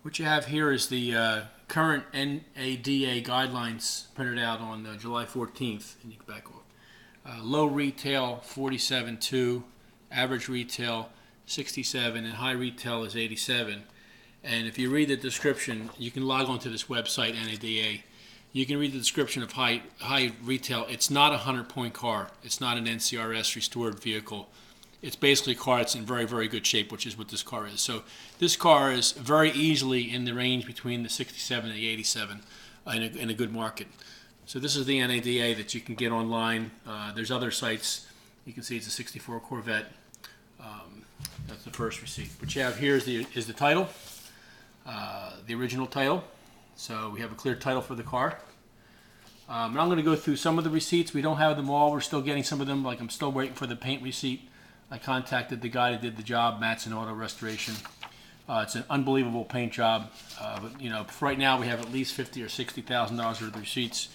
What you have here is the current NADA guidelines printed out on July 14th, and you can back off. Low retail 47.2, average retail 67, and high retail is 87. And if you read the description, you can log on to this website, NADA. You can read the description of high retail. It's not a 100-point car. It's not an NCRS restored vehicle. It's basically a car that's in very, very good shape, which is what this car is. So this car is very easily in the range between the 67 and the 87 in a good market. So this is the NADA that you can get online. There's other sites. You can see it's a 64 Corvette. That's the first receipt. What you have here is the title, the original title. So we have a clear title for the car. And I'm going to go through some of the receipts. We don't have them all. We're still getting some of them. Like I'm still waiting for the paint receipt. I contacted the guy that did the job, Madsen Auto Restoration. It's an unbelievable paint job. But you know, right now we have at least $50,000 or $60,000 worth of receipts.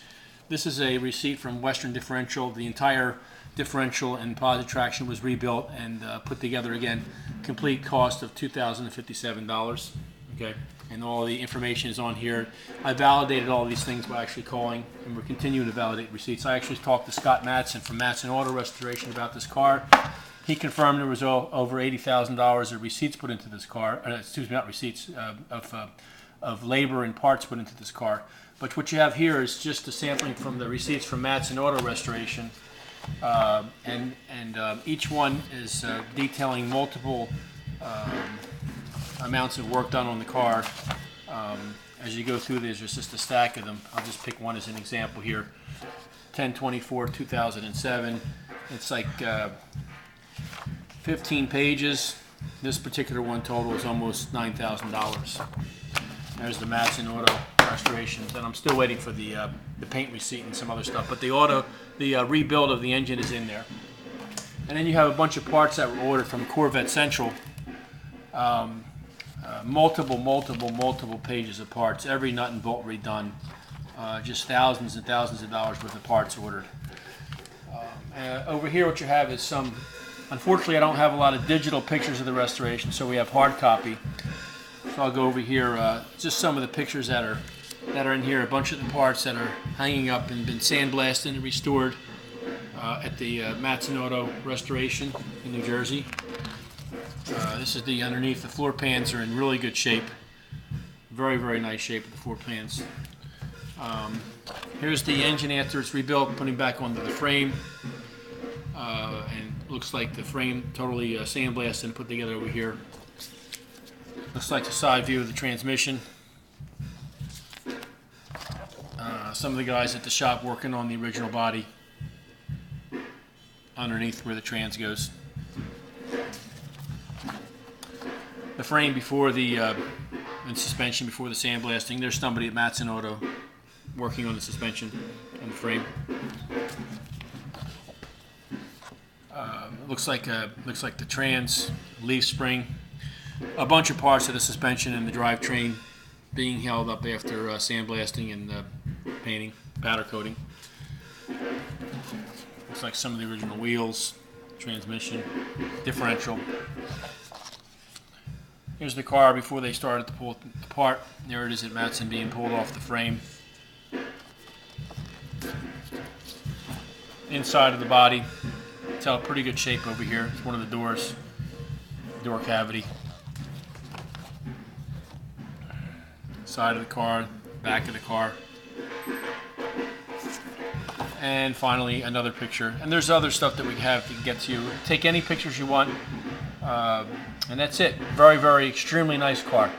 This is a receipt from Western Differential. The entire differential and positive traction was rebuilt and put together again. Complete cost of $2,057. Okay, and all the information is on here. I validated all these things by actually calling, and we're continuing to validate receipts. I actually talked to Scott Madsen from Madsen Auto Restoration about this car. He confirmed there was over $80,000 of receipts put into this car. Excuse me, not receipts, of labor and parts put into this car. But what you have here is just a sampling from the receipts from Madsen Auto Restoration, and each one is detailing multiple amounts of work done on the car. As you go through these, there's just a stack of them. I'll just pick one as an example here. 10/24/2007. It's like 15 pages. This particular one total is almost $9,000. There's the Madsen Auto Restorations, and I'm still waiting for the paint receipt and some other stuff. But the rebuild of the engine is in there. And then you have a bunch of parts that were ordered from Corvette Central. Multiple pages of parts. Every nut and bolt redone. Just thousands and thousands of dollars worth of parts ordered. Over here, what you have is some. Unfortunately, I don't have a lot of digital pictures of the restoration, so we have hard copy. So I'll go over here, just some of the pictures that are in here. A bunch of the parts that are hanging up and been sandblasted and restored at the Madsen Auto Restoration in New Jersey. This is the underneath. The floor pans are in really good shape. Very, very nice shape of the floor pans. Here's the engine after it's rebuilt, putting back onto the frame. And looks like the frame totally sandblasted and put together over here. Looks like the side view of the transmission. Some of the guys at the shop working on the original body underneath where the trans goes. The frame before the and suspension before the sandblasting. There's somebody at Madsen Auto working on the suspension and the frame. Looks like the trans, leaf spring, a bunch of parts of the suspension and the drivetrain being held up after sandblasting and painting, powder coating. Looks like some of the original wheels, transmission, differential. Here's the car before they started to pull it apart. There it is at Madsen being pulled off the frame. Inside of the body. It's in pretty good shape over here. It's one of the doors, door cavity. Side of the car, back of the car. And finally, another picture. And there's other stuff that we have to get to you. Take any pictures you want. And that's it. Very, very extremely nice car.